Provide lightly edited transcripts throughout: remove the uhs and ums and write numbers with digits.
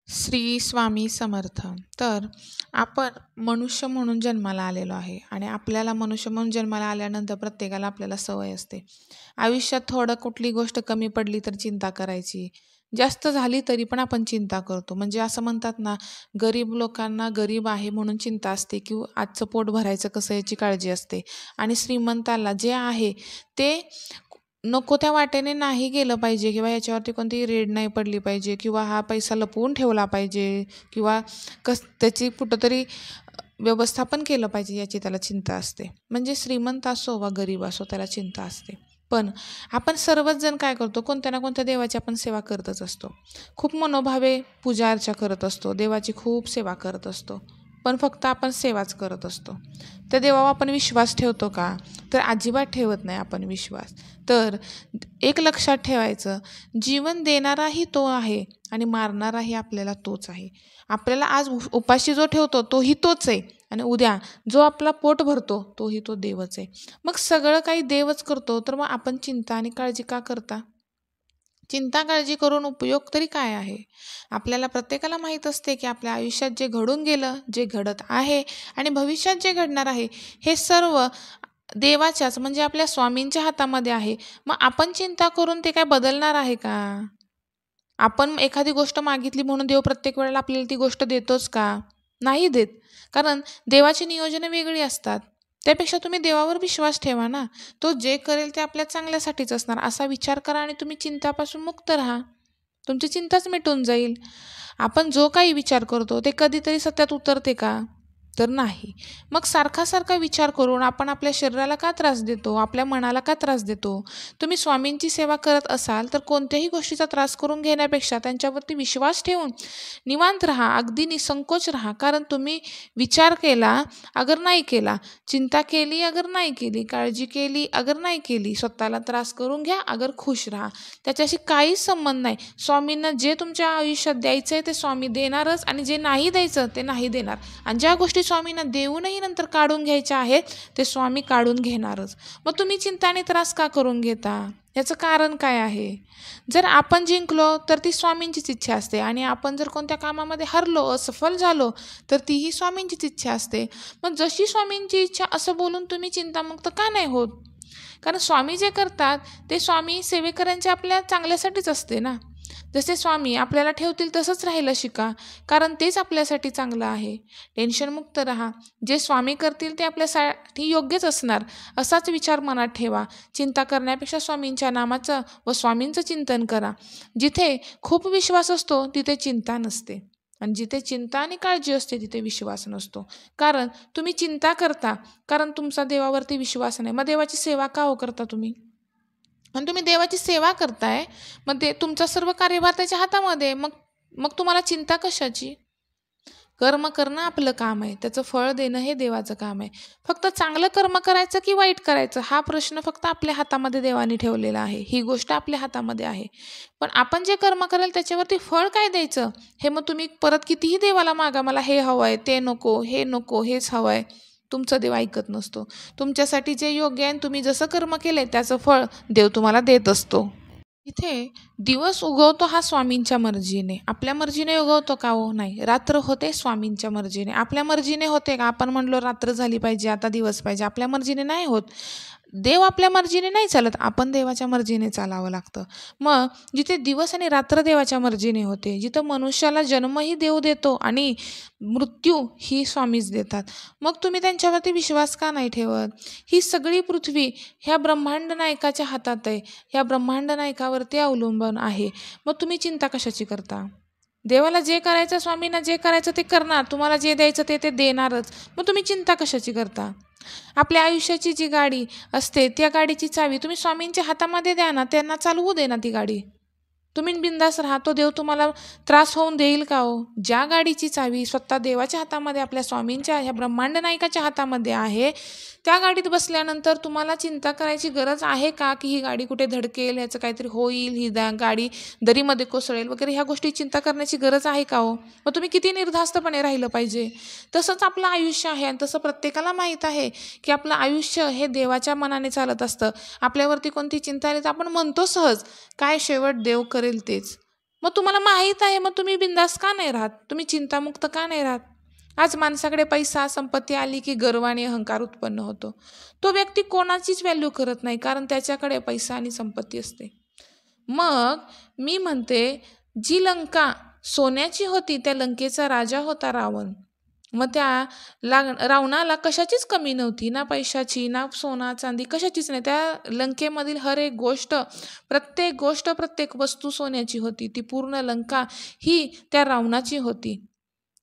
श्री स्वामी समर्थ. तर आपण मनुष्य म्हणून जन्माला आलेलो आहे आणि आपल्याला मनुष्य म्हणून जन्माला आल्यानंतर प्रत्येकाला आपल्याला सवय असते. आयुष्यात थोडं कुठली गोष्ट कमी पडली तर चिंता करायची, जास्त झाली तरी पण आपण चिंता करतो. म्हणजे असं म्हणतात ना, गरीब लोकांना गरीब आहे म्हणून चिंता असते किंवा आजचं पोट भरायचं कसं याची काळजी असते. आणि श्रीमंताला जे आहे ते नको त्या वाटेने नाही गेलं पाहिजे किंवा याच्यावरती कोणतीही रेड नाही पडली पाहिजे किंवा हा पैसा लपवून ठेवला पाहिजे किंवा त्याची कुठंतरी व्यवस्थापन केलं पाहिजे याची त्याला चिंता असते. म्हणजे श्रीमंत असो वा गरीब असो त्याला चिंता असते. पण आपण सर्वच जण काय करतो, कोणत्या ना कोणत्या देवाची आपण सेवा करतच असतो. खूप मनोभावे पूजा अर्चा करत असतो, देवाची खूप सेवा करत असतो. पण फक्त आपण सेवाच करत असतो. त्या देवावर आपण विश्वास ठेवतो का? तर अजिबात ठेवत नाही आपण विश्वास. तर एक लक्षात ठेवायचं, जीवन देणाराही तो आहे आणि मारणाराही आपल्याला तोच आहे. आपल्याला आज उपाशी जो ठेवतो तोही तोच आहे आणि उद्या जो आपला पोट भरतो तोही तो देवच आहे. मग सगळं काही देवच करतो, तर मग आपण चिंता आणि काळजी का करता? चिंता काळजी करून उपयोग तरी काय आहे? आपल्याला प्रत्येकाला माहीत असते की आपल्या आयुष्यात जे घडून गेलं, जे घडत आहे आणि भविष्यात जे घडणार आहे, हे सर्व देवाच्याच म्हणजे आपल्या स्वामींच्या हातामध्ये आहे. मग आपण चिंता करून ते काय बदलणार आहे का? आपण एखादी गोष्ट मागितली म्हणून देव प्रत्येक वेळेला आपल्याला ती गोष्ट देतोच का? नाही देत. कारण देवाची नियोजनं वेगळी असतात. त्यापेक्षा तुम्ही देवावर विश्वास ठेवा ना. तो जे करेल ते आपल्या चांगल्यासाठीच असणार असा विचार करा आणि तुम्ही चिंतापासून मुक्त राहा. तुमची चिंताच मिटून जाईल. आपण जो काही विचार करतो ते कधीतरी सत्यात उतरते का? तर नाही. मग सारखा विचार करून आपण आपल्या शरीराला का त्रास देतो? आपल्या मनाला का त्रास देतो? तुम्ही स्वामींची सेवा करत असाल तर कोणत्याही गोष्टीचा त्रास करून घेण्यापेक्षा त्यांच्यावरती विश्वास ठेवून निवांत राहा, अगदी निसंकोच राहा. कारण तुम्ही विचार केला अगर नाही केला, चिंता केली अगर नाही केली, काळजी केली अगर नाही केली, स्वतःला त्रास करून घ्या अगर खुश राहा. त्याच्याशी काहीच संबंध नाही. स्वामींना जे तुमच्या आयुष्यात द्यायचं आहे ते स्वामी देणारच आणि जे नाही द्यायचं ते नाही देणार. आणि ज्या गोष्टी स्वामींना देऊनही नंतर काढून घ्यायच्या आहेत ते स्वामी काढून घेणारच. मग तुम्ही चिंता आणि त्रास का करून घेता? याचं कारण काय आहे? जर आपण जिंकलो तर ती स्वामींचीच इच्छा असते आणि आपण जर कोणत्या कामामध्ये हरलो, असफल झालो तर तीही स्वामींचीच इच्छा असते. मग जशी स्वामींची इच्छा असं बोलून तुम्ही चिंतामुक्त का नाही होत? कारण स्वामी जे करतात ते स्वामी सेवेकऱ्यांच्या आपल्या चांगल्यासाठीच असते ना. जसे स्वामी आपल्याला ठेवतील तसंच राहायला शिका, कारण तेच आपल्यासाठी चांगलं आहे. टेन्शनमुक्त राहा. जे स्वामी करतील ते आपल्यासाठी योग्यच असणार असाच विचार मनात ठेवा. चिंता करण्यापेक्षा स्वामींच्या नामाचं व स्वामींचं चिंतन करा. जिथे खूप विश्वास असतो तिथे चिंता नसते आणि जिथे चिंता आणि काळजी असते तिथे विश्वास नसतो. कारण तुम्ही चिंता करता कारण तुमचा देवावरती विश्वास नाही. मग देवाची सेवा का हो करता तुम्ही? आणि तुम्ही देवाची सेवा करताय, मग ते तुमचा सर्व कार्यभार त्याच्या हातामध्ये. मग मग तुम्हाला चिंता कशाची? कर्म करणं आपलं काम आहे, त्याचं फळ देणं हे देवाचं काम आहे. फक्त चांगलं कर्म करायचं की वाईट करायचं हा प्रश्न फक्त आपल्या हातामध्ये देवाने ठेवलेला आहे. ही गोष्ट आपल्या हातामध्ये आहे. पण आपण जे कर्म कराल त्याच्यावरती फळ काय द्यायचं हे मग तुम्ही परत कितीही देवाला मागा, मला हे हवं आहे, ते नको, हे नको, हेच हवं आहे. तुमचं देव ऐकत नसतो. तुमच्यासाठी जे योग्य आहे तुम्ही जसं कर्म केले त्याचं फळ देव तुम्हाला देत असतो. इथे दिवस उगवतो हा स्वामींच्या मर्जीने. आपल्या मर्जीने उगवतो का हो? नाही. रात्र होते स्वामींच्या मर्जीने. आपल्या मर्जीने होते का? आपण म्हणलो रात्र झाली पाहिजे, आता दिवस पाहिजे. आपल्या मर्जीने नाही होत. देव आपल्या मर्जीने नाही चालत, आपण देवाच्या मर्जीने चालावं लागतं. मग जिथे दिवस आणि रात्र देवाच्या मर्जीने होते, जिथं मनुष्याला जन्मही देव देतो आणि मृत्यू ही स्वामीच देतात, मग तुम्ही त्यांच्यावरती विश्वास का नाही ठेवत? ही सगळी पृथ्वी ह्या ब्रह्मांड नायकाच्या हातात आहे, ह्या ब्रह्मांड नायकावरती अवलंबून आहे. मग तुम्ही चिंता कशाची करता? देवाला जे करायचं, स्वामींना जे करायचं ते करणार, तुम्हाला जे द्यायचं ते ते देणारच. मग तुम्ही चिंता कशाची करता? आपल्या आयुष्याची जी गाडी असते त्या गाडीची चावी तुम्ही स्वामींच्या हातामध्ये द्या ना, त्यांना चालवू दे ना ती गाडी. तुम्ही बिंदास राहा. तो देव तुम्हाला त्रास होऊन देईल का हो? ज्या गाडीची चावी स्वतः देवाच्या हातामध्ये, आपल्या स्वामींच्या ह्या ब्रह्मांड नायकाच्या हातामध्ये आहे, त्या गाडीत बसल्यानंतर तुम्हाला चिंता करायची गरज आहे का की ही गाडी कुठे धडकेल, ह्याचं काहीतरी होईल, ही गाडी दरीमध्ये कोसळेल वगैरे, ह्या गोष्टी चिंता करण्याची गरज आहे का हो? मग तुम्ही किती निर्धास्तपणे राहिलं पाहिजे. तसंच आपलं आयुष्य आहे आणि तसं प्रत्येकाला माहीत आहे की आपलं आयुष्य हे देवाच्या मनाने चालत असतं. आपल्यावरती कोणती चिंता आली तर आपण म्हणतो सहज, काय शेवट देव करेल तेच. मग तुम्हाला माहीत आहे, मग तुम्ही बिंदास का नाही राहत? तुम्ही चिंतामुक्त का नाही राहत? आज माणसाकडे पैसा संपत्ती आली की गर्व आणि अहंकार उत्पन्न होतो. तो व्यक्ती कोणाचीच व्हॅल्यू करत नाही, कारण त्याच्याकडे पैसा आणि संपत्ती असते. मग मी म्हणते, जी लंका सोन्याची होती त्या लंकेचा राजा होता रावण. मग त्या रावणाला कशाचीच कमी नव्हती, ना पैशाची ना सोना चांदी कशाचीच नाही. त्या लंकेमधील हर एक गोष्ट, प्रत्येक वस्तू सोन्याची होती. ती पूर्ण लंका ही त्या रावणाची होती.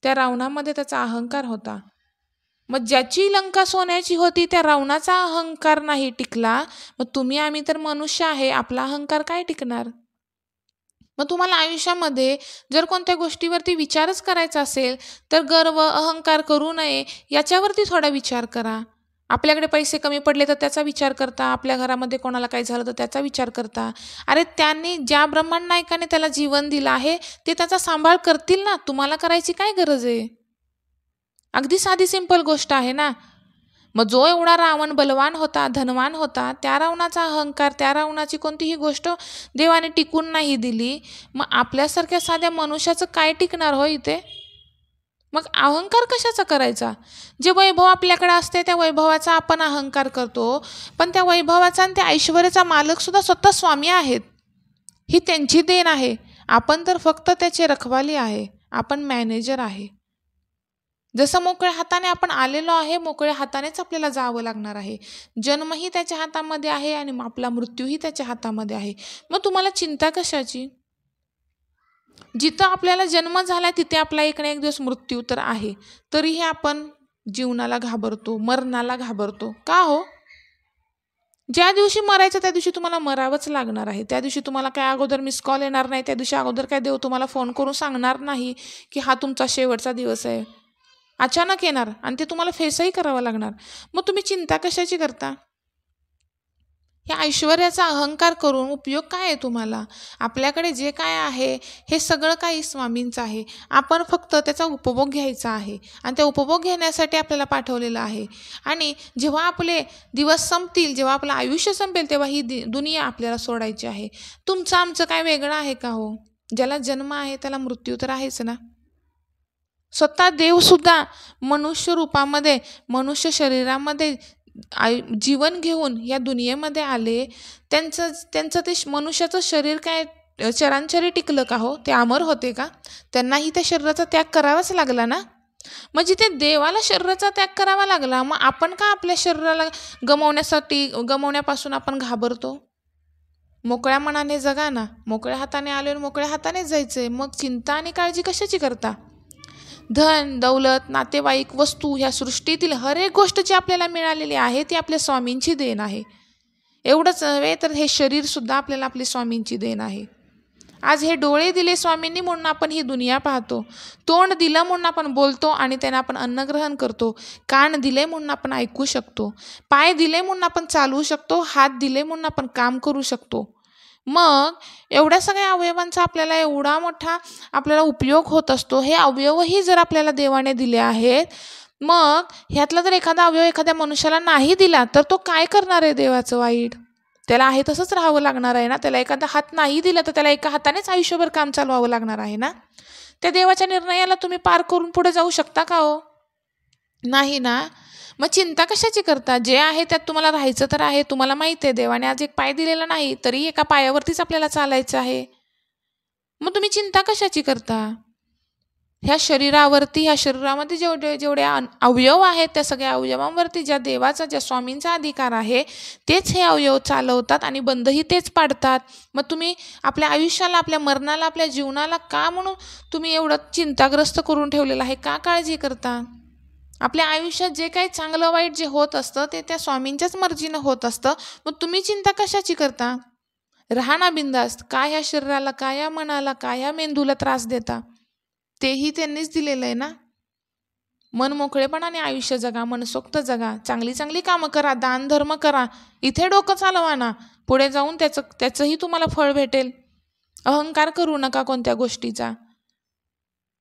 त्या रावणामध्ये त्याचा अहंकार होता. मग ज्याची लंका सोन्याची होती त्या रावणाचा अहंकार नाही टिकला, मग तुम्ही आम्ही तर मनुष्य आहे, आपला अहंकार काय टिकणार? मग तुम्हाला आयुष्यामध्ये जर कोणत्या गोष्टीवरती विचारच करायचा असेल तर गर्व अहंकार करू नये याच्यावरती थोडा विचार करा. आपल्याकडे पैसे कमी पडले तर त्याचा विचार करता, आपल्या घरामध्ये कोणाला काही झालं तर त्याचा विचार करता. अरे त्यांनी ज्या ब्रह्मांड नायकाने त्याला जीवन दिलं आहे ते त्याचा सांभाळ करतील ना, तुम्हाला करायची काय गरज आहे? अगदी साधी सिंपल गोष्ट आहे ना. मग जो एवढा रावण बलवान होता, धनवान होता, त्या रावणाचा अहंकार, त्या रावणाची कोणतीही गोष्ट देवाने टिकून नाही दिली, मग आपल्यासारख्या साध्या मनुष्याचं काय टिकणार हो इथे? मग अहंकार कशाचा करायचा? जे वैभव आपल्याकडे असते त्या वैभवाचा आपण अहंकार करतो, पण त्या वैभवाचा आणि त्या ऐश्वर्याचा मालक सुद्धा स्वतः स्वामी आहेत. ही त्यांची देण आहे. आपण तर फक्त त्याचे रखवाली आहे, आपण मॅनेजर आहे. जसं मोकळ्या हाताने आपण आलेलो आहे, मोकळ्या हातानेच आपल्याला जावं लागणार आहे. जन्मही त्याच्या हातामध्ये आहे आणि आपला मृत्यूही त्याच्या हातामध्ये आहे. मग तुम्हाला चिंता कशाची? जिथं आपल्याला जन्म झाला तिथे आपला एक ना एक दिवस मृत्यू तर आहे, तरीही आपण जीवनाला घाबरतो, मरणाला घाबरतो. का हो? ज्या दिवशी मरायचं त्या दिवशी तुम्हाला मरावंच लागणार आहे. त्या दिवशी तुम्हाला काय अगोदर मिस कॉल येणार नाही, त्या दिवशी अगोदर काय देव तुम्हाला फोन करून सांगणार नाही की हा तुमचा शेवटचा दिवस आहे. अचानक येणार आणि ते तुम्हाला फेसही करावं लागणार. मग तुम्ही चिंता कशाची करता? ह्या ऐश्वर्याचा अहंकार करून उपयोग काय आहे तुम्हाला? आपल्याकडे जे काय आहे हे सगळं काही स्वामींचं आहे. आपण फक्त त्याचा उपभोग घ्यायचा आहे आणि त्या उपभोग घेण्यासाठी आपल्याला पाठवलेलं आहे. आणि जेव्हा आपले दिवस संपतील, जेव्हा आपलं आयुष्य संपेल, तेव्हा ही दुनिया आपल्याला सोडायची आहे. तुमचं आमचं काय वेगळं आहे का हो? ज्याला जन्म आहे त्याला मृत्यू तर आहेच ना. स्वतः देवसुद्धा मनुष्य रूपामध्ये, मनुष्य शरीरामध्ये जीवन घेऊन या दुनियेमध्ये आले. त्यांचं ते मनुष्याचं शरीर काय चरांचरी टिकलं का हो? ते अमर होते का? त्यांनाही त्या शरीराचा त्याग करावाच लागला ना. मग जिथे देवाला शरीराचा त्याग करावा लागला, मग आपण का आपल्या शरीराला गमवण्यापासून आपण घाबरतो? मोकळ्या मनाने जगा ना. मोकळ्या हाताने आलो, मोकळ्या हातानेच जायचंय. मग चिंता आणि काळजी कशाची करता? धन दौलत नातेवाईक वस्तू ह्या सृष्टीतील हर एक गोष्ट जी आपल्याला मिळालेली आहे ती आपल्या स्वामींची देण आहे. एवढंच नव्हे तर हे शरीर सुद्धा आपल्याला आपली स्वामींची देण आहे. आज हे डोळे दिले स्वामींनी म्हणून आपण ही दुनिया पाहतो. तोंड दिलं म्हणून आपण बोलतो आणि त्याने आपण अन्नग्रहण करतो. कान दिले म्हणून आपण ऐकू शकतो. पाय दिले म्हणून आपण चालवू शकतो. हात दिले म्हणून आपण काम करू शकतो. मग एवढ्या सगळ्या अवयवांचा आपल्याला एवढा मोठा आपल्याला उपयोग होत असतो. हे अवयवही जर आपल्याला देवाने दिले आहेत, मग ह्यातला जर एखादा अवयव एखाद्या मनुष्याला नाही दिला तर तो काय करणार आहे देवाचं वाईट? त्याला आहे तसंच राहावं लागणार आहे ना. त्याला एखादा हात नाही दिला तर त्याला एका हातानेच आयुष्यभर काम चालवावं लागणार आहे ना. त्या देवाच्या निर्णयाला तुम्ही पार करून पुढे जाऊ शकता का हो? नाही ना. मग चिंता कशाची करता? जे आहे त्यात तुम्हाला राहायचं तर आहे. तुम्हाला माहिती आहे देवाने आज एक पाय दिलेला नाही तरी एका पायावरतीच आपल्याला चालायचं आहे. मग तुम्ही चिंता कशाची करता? ह्या शरीरामध्ये जेवढे अवयव आहेत त्या सगळ्या अवयवांवरती ज्या देवाचा ज्या स्वामींचा अधिकार आहे तेच हे अवयव चालवतात आणि बंदही तेच पाडतात. मग तुम्ही आपल्या आयुष्याला, आपल्या मरणाला, आपल्या जीवनाला का म्हणून तुम्ही एवढं चिंताग्रस्त करून ठेवलेलं आहे? का काळजी करता? आपल्या आयुष्यात जे काही चांगलं वाईट जे होत असतं ते त्या स्वामींच्याच मर्जीनं होत असतं. मग तुम्ही चिंता कशाची करता? राहा ना बिंदास्त. काय ह्या शरीराला, काय या मनाला, काय या मेंदूला त्रास देता? तेही त्यांनीच दिलेलं आहे ना. मन मोकळेपणाने आयुष्य जगा, मनसोक्त जगा, चांगली चांगली कामं करा, दान धर्म करा. इथे डोकं चालवा ना. पुढे जाऊन त्याचंही तुम्हाला फळ भेटेल. अहंकार करू नका कोणत्या गोष्टीचा.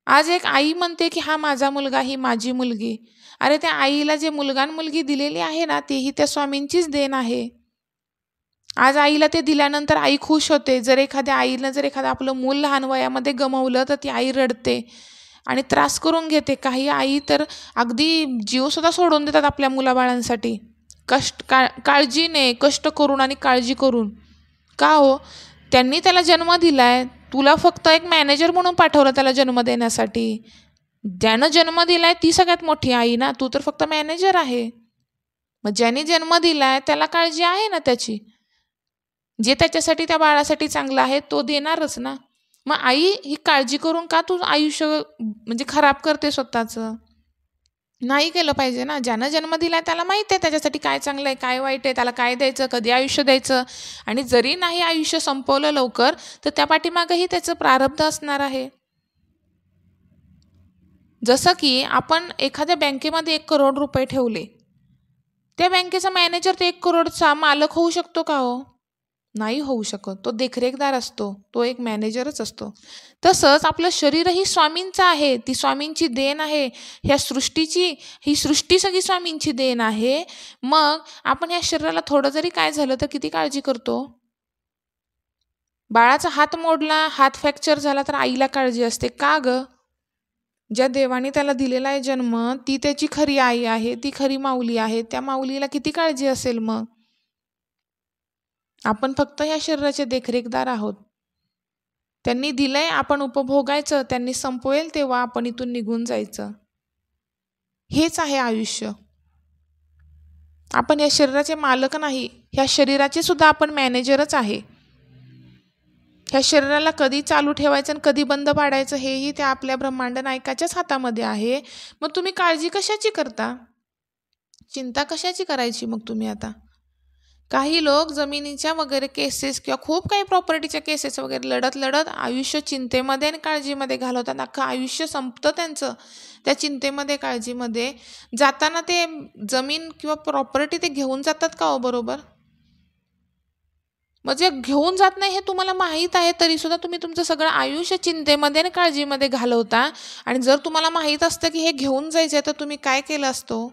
आज एक आई म्हणते की हा माझा मुलगा, ही माझी मुलगी. अरे त्या आईला जे मुलगा आणि मुलगी दिलेली आहे ना, तेही त्या स्वामींचीच देण आहे. आज आईला ते दिल्यानंतर आई खुश होते. जर एखादं आपलं मूल लहान वयामध्ये गमावलं तर ती आई रडते आणि त्रास करून घेते. काही आई तर अगदी जीवसुद्धा सोडून देतात आपल्या मुलाबाळांसाठी, काळजीने, कष्ट करून आणि काळजी करून. का हो? त्यांनी त्याला जन्म दिलाय. तुला फक्त एक मॅनेजर म्हणून पाठवलं त्याला जन्म देण्यासाठी. ज्यानं जन्म दिलाय ती सगळ्यात मोठी आई ना, तू तर फक्त मॅनेजर आहे. मग ज्याने जन्म दिलाय त्याला काळजी आहे ना त्याची. जे त्याच्यासाठी, त्या बाळासाठी चांगलं आहे तो देणारच ना. मग आई ही काळजी करून का तू आयुष्य म्हणजे खराब करते स्वतःचं? नाही केलं पाहिजे ना. ज्यानं जन्म दिलाय त्याला माहिती आहे त्याच्यासाठी काय चांगलं आहे, काय वाईट आहे, त्याला काय द्यायचं, कधी आयुष्य द्यायचं. आणि जरी नाही आयुष्य संपवलं लवकर तर त्या पाठीमागंही त्याचं प्रारब्ध असणार आहे. जसं की आपण एखाद्या बँकेमध्ये 1 करोड रुपये ठेवले, त्या बँकेचा मॅनेजर ते 1 करोडचा मालक होऊ शकतो का हो? नाही होऊ शकत. तो देखरेखदार असतो, तो एक मॅनेजरच असतो. तसंच आपलं शरीरही स्वामींचं आहे, ती स्वामींची देण आहे. ही सृष्टी सगळी स्वामींची देण आहे. मग आपण ह्या शरीराला थोडं जरी काय झालं तर किती काळजी करतो. बाळाचा हात मोडला, हात फ्रॅक्चर झाला तर आईला काळजी असते. का ग? ज्या देवाने त्याला दिलेला आहे जन्म, ती त्याची खरी आई आहे, ती खरी माऊली आहे. त्या माऊलीला किती काळजी असेल मग. आपण फक्त ह्या शरीराचे देखरेखदार आहोत. त्यांनी दिलंय, आपण उपभोगायचं. त्यांनी संपवेल तेव्हा आपण इथून निघून जायचं. हेच आहे आयुष्य. आपण या शरीराचे मालक नाही, ह्या शरीराचे सुद्धा आपण मॅनेजरच आहे. ह्या शरीराला कधी चालू ठेवायचं आणि कधी बंद पाडायचं हेही त्या आपल्या ब्रह्मांड नायकाच्याच हातामध्ये आहे. मग तुम्ही काळजी कशाची करता? चिंता कशाची करायची मग तुम्ही आता? काही लोक जमिनीच्या वगैरे केसेस किंवा खूप काही प्रॉपर्टीच्या केसेस वगैरे लढत आयुष्य चिंतेमध्ये आणि काळजीमध्ये घालवतात. अख्खं आयुष्य संपतं त्यांचं त्या चिंतेमध्ये, काळजीमध्ये. जाताना ते जमीन किंवा प्रॉपर्टी ते घेऊन जातात का हो बरोबर? म्हणजे घेऊन जात नाही हे तुम्हाला माहीत आहे, तरी सुद्धा तुम्ही तुमचं सगळं आयुष्य चिंतेमध्ये आणि काळजीमध्ये घालवता. आणि जर तुम्हाला माहीत असतं की हे घेऊन जायचं तर तुम्ही काय केलं असतं?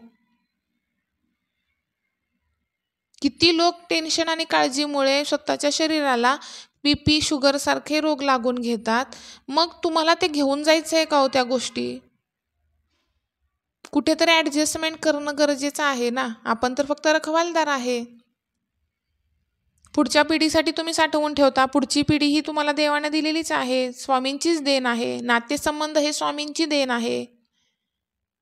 किती लोक टेन्शन आणि काळजीमुळे स्वतःच्या शरीराला BP, शुगर सारखे रोग लागून घेतात. मग तुम्हाला ते घेऊन जायचं आहे का हो त्या गोष्टी? कुठेतरी ॲडजस्टमेंट करणं गरजेचं आहे ना. आपण तर फक्त रखवालदार आहे. पुढच्या पिढीसाठी तुम्ही साठवून ठेवता. पुढची पिढी ही तुम्हाला देवाने दिलेलीच आहे, स्वामींचीच देण आहे. नातेसंबंध हे स्वामींची देण आहे.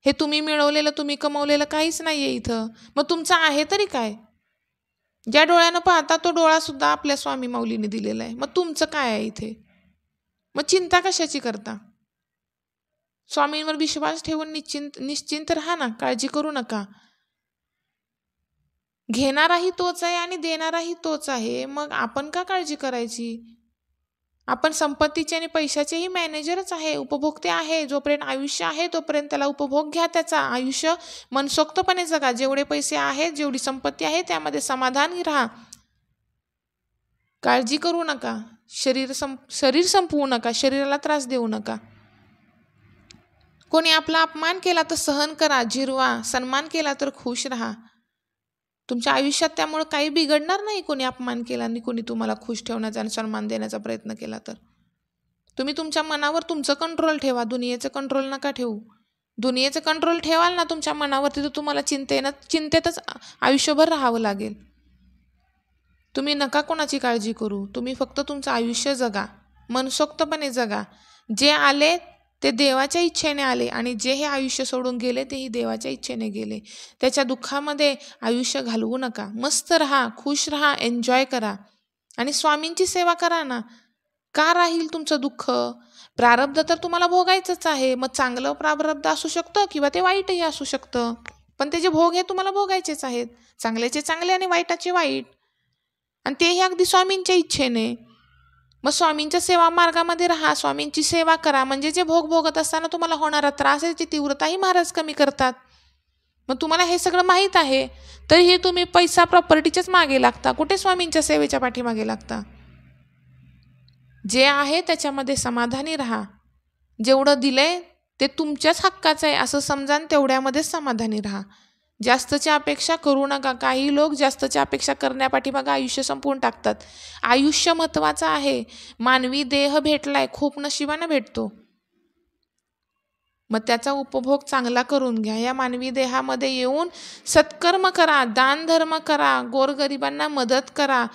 हे तुम्ही मिळवलेलं, तुम्ही कमवलेलं काहीच नाही आहे इथं. मग तुमचं आहे तरी काय? ज्या डोळ्यानं पाहता तो डोळा सुद्धा आपल्या स्वामी माऊलीने दिलेला आहे. मग तुमचं काय आहे इथे? मग चिंता कशाची करता? स्वामींवर विश्वास ठेवून निश्चिंत राहा ना, काळजी करू नका. घेणाराही तोच आहे आणि देणाराही तोच आहे. मग आपण का काळजी करायची? आपण संपत्तीचे आणि पैशाचेही मॅनेजरच आहे, उपभोक्ते आहे. जोपर्यंत आयुष्य आहे तोपर्यंत त्याला उपभोग घ्या त्याचा. आयुष्य मनसोक्तपणे जगा. जेवढे पैसे आहेत, जेवढी संपत्ती आहे त्यामध्ये समाधानी राहा. काळजी करू नका. शरीर संपवू नका, शरीराला त्रास देऊ नका. कोणी आपला अपमान केला तर सहन करा, जिरवा. सन्मान केला तर खुश राहा. तुमच्या आयुष्यात त्यामुळे काही बिघडणार नाही. कोणी अपमान केला आणि कोणी तुम्हाला खुश ठेवण्याचा आणि सन्मान देण्याचा प्रयत्न केला तर. तुम्ही तुमच्या मनावर तुमचं कंट्रोल ठेवा, दुनियेचं कंट्रोल नका ठेवू. दुनियेचं कंट्रोल ठेवाल ना तुमच्या मनावरती तर तुम्हाला चिंतेतच आयुष्यभर राहावं लागेल. तुम्ही नका कोणाची काळजी करू. तुम्ही फक्त तुमचं आयुष्य जगा, मनसोक्तपणे जगा. जे आले ते देवाच्या इच्छेने आले आणि जे हे आयुष्य सोडून गेले तेही देवाच्या इच्छेने गेले. त्याच्या दुःखामध्ये आयुष्य घालवू नका. मस्त राहा, खुश राहा, एन्जॉय करा आणि स्वामींची सेवा करा ना. का राहील तुमचं दुःख? प्रारब्ध तर तुम्हाला भोगायचंच आहे. मग चांगलं प्रारब्ध असू शकतं किंवा ते वाईटही असू शकतं, पण त्याचे भोग हे तुम्हाला भोगायचेच आहेत. चांगल्याचे चांगले आणि वाईटाचे वाईट, आणि तेही अगदी स्वामींच्या इच्छेने. मग स्वामींच्या सेवा मार्गामध्ये राहा, स्वामींची सेवा करा. म्हणजे जे भोग भोगत असताना तुम्हाला होणारा त्रास आहे त्याची तीव्रताही महाराज कमी करतात. मग तुम्हाला हे सगळं माहीत आहे तरीही तुम्ही पैसा प्रॉपर्टीच्याच मागे लागता. कुठे स्वामींच्या सेवेच्या पाठीमागे लागता? जे आहे त्याच्यामध्ये समाधानी राहा. जेवढं दिलंय ते तुमच्याच हक्काचं आहे असं समजा आणि तेवढ्यामध्येच समाधानी राहा. जास्तच्या अपेक्षा करू नका. काही लोक जास्तच्या अपेक्षा करण्यापाठीमागे आयुष्य संपवून टाकतात. आयुष्य महत्त्वाचं आहे. मानवी देह भेटलाय, खूप नशिबानं भेटतो. मग त्याचा उपभोग चांगला करून घ्या. या मानवी देहामध्ये येऊन सत्कर्म करा, दान धर्म करा, गोरगरिबांना मदत करा,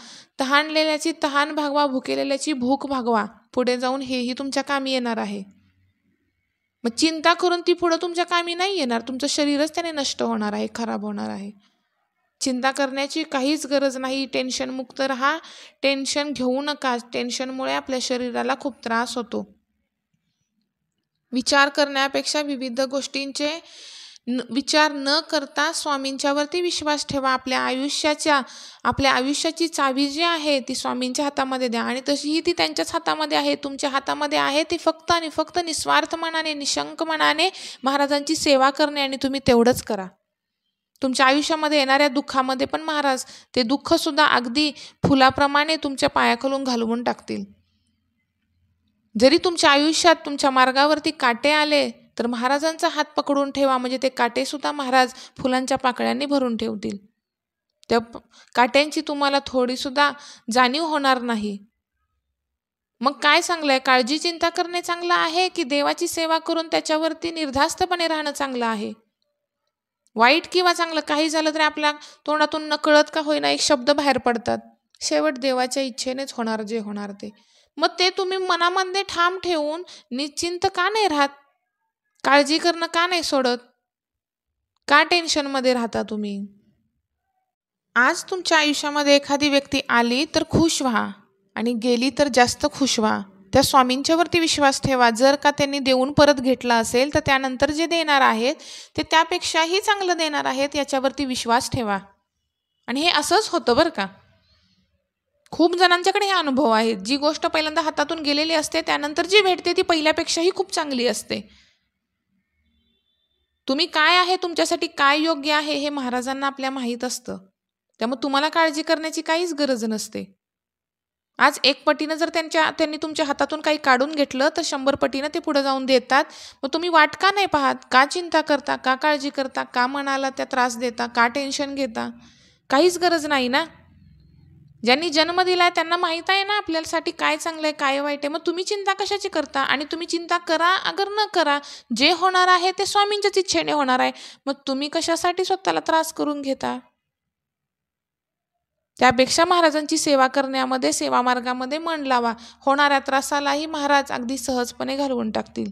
तहानलेल्याची तहान भागवा, भुकेलेल्याची भूक भागवा. पुढे जाऊन हेही तुमच्या कामी येणार आहे. मग चिंता करून ती पुढं तुमच्या कामी नाही येणार. तुमचं शरीरच त्याने नष्ट होणार आहे, खराब होणार आहे. चिंता करण्याची काहीच गरज नाही. टेन्शन मुक्त राहा. टेन्शन घेऊ नका. टेन्शनमुळे आपल्या शरीराला खूप त्रास होतो. विचार करण्यापेक्षा विविध गोष्टींचे विचार न करता स्वामींच्यावरती विश्वास ठेवा. आपल्या आयुष्याची चावी जी आहे ती स्वामींच्या हातामध्ये द्या. आणि तशीही ती त्यांच्याच हातामध्ये आहे, तुमच्या हातामध्ये आहे. ती फक्त आणि फक्त निस्वार्थ मनाने, निशंक मनाने महाराजांची सेवा करणे, आणि तुम्ही तेवढंच करा. तुमच्या आयुष्यामध्ये येणाऱ्या दुःखामध्ये पण महाराज ते दुःखसुद्धा अगदी फुलाप्रमाणे तुमच्या पायाखालून घालवून टाकतील. जरी तुमच्या आयुष्यात, तुमच्या मार्गावरती काटे आले तर महाराजांचा हात पकडून ठेवा. म्हणजे ते काटे सुद्धा महाराज फुलांच्या पाकळ्यांनी भरून ठेवतील. त्या काट्यांची तुम्हाला थोडी सुद्धा जाणीव होणार नाही. मग काय चांगलं आहे? काळजी चिंता करणे चांगलं आहे की देवाची सेवा करून त्याच्यावरती निर्धास्तपणे राहणं चांगलं आहे? वाईट किंवा चांगलं काही झालं तरी आपल्या तोंडातून नकळत का होईना एक शब्द बाहेर पडतात. शेवट देवाच्या इच्छेनेच होणार जे होणार ते. मग ते तुम्ही मनामध्ये ठाम ठेवून निश्चिंत का नाही राहत? काळजी करणं का नाही सोडत? का टेन्शनमध्ये राहता तुम्ही? आज तुमच्या आयुष्यामध्ये एखादी व्यक्ती आली तर खुश व्हा, आणि गेली तर जास्त खुश व्हा. त्या स्वामींच्यावरती विश्वास ठेवा. जर का त्यांनी देऊन परत घेतला असेल तर त्यानंतर जे देणार आहेत ते त्यापेक्षाही चांगलं देणार आहेत, याच्यावरती विश्वास ठेवा. आणि हे असंच होतं बरं का. खूप जणांच्याकडे हे अनुभव आहेत. जी गोष्ट पहिल्यांदा हातातून गेलेली असते त्यानंतर जी भेटते ती पहिल्यापेक्षाही खूप चांगली असते. तुम्ही काय आहे, तुमच्यासाठी काय योग्य आहे हे महाराजांना आपल्या माहीत असतं. त्यामुळे तुम्हाला काळजी करण्याची काहीच गरज नसते. आज 1 पटीनं जर त्यांनी तुमच्या हातातून काही काढून घेतलं तर 100 पटीनं ते पुढे जाऊन देतात. मग तुम्ही वाट का नाही पाहत? का चिंता करता? का काळजी करता? का मनाला त्या त्रास देता? का टेन्शन घेता? काहीच गरज नाही ना. ज्यांनी जन्म दिलाय त्यांना माहीत आहे ना आपल्यासाठी काय चांगलं आहे, काय वाईट आहे. मग तुम्ही चिंता कशाची करता? आणि तुम्ही चिंता करा अगर न करा, जे होणार आहे ते स्वामींच्याच इच्छेने होणार आहे. मग तुम्ही कशासाठी स्वतःला त्रास करून घेता? त्यापेक्षा महाराजांची सेवा करण्यामध्ये, सेवा मार्गामध्ये मन लावा. होणाऱ्या त्रासालाही महाराज अगदी सहजपणे घालवून टाकतील.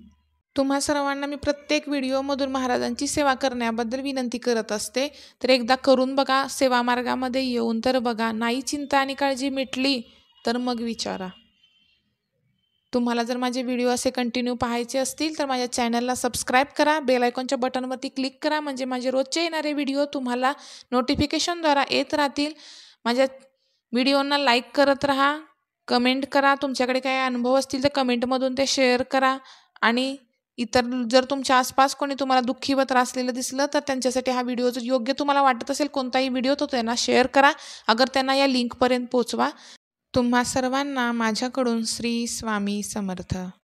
तुम्हा सर्वांना मी प्रत्येक व्हिडिओमधून महाराजांची सेवा करण्याबद्दल विनंती करत असते. तर एकदा करून बघा, सेवा मार्गामध्ये येऊन तर बघा. नाही चिंता आणि काळजी मिटली तर मग विचारा. तुम्हाला जर माझे व्हिडिओ असे कंटिन्यू पाहायचे असतील तर माझ्या चॅनलला सबस्क्राईब करा, बेल आयकॉनच्या बटनवरती क्लिक करा. म्हणजे माझे रोजचे येणारे व्हिडिओ तुम्हाला नोटिफिकेशनद्वारा येत राहतील. माझ्या व्हिडिओंना लाईक करत राहा, कमेंट करा. तुमच्याकडे काही अनुभव असतील तर कमेंटमधून ते शेअर करा. आणि इतर जर तुमच्या आसपास कोणी तुम्हाला दुःखी व त्रासलेलं दिसलं तर त्यांच्यासाठी हा व्हिडिओ जर योग्य तुम्हाला वाटत असेल कोणताही व्हिडिओ तो त्यांना शेअर करा. अगर त्यांना या लिंकपर्यंत पोचवा. तुम्हा सर्वांना माझ्याकडून श्री स्वामी समर्थ.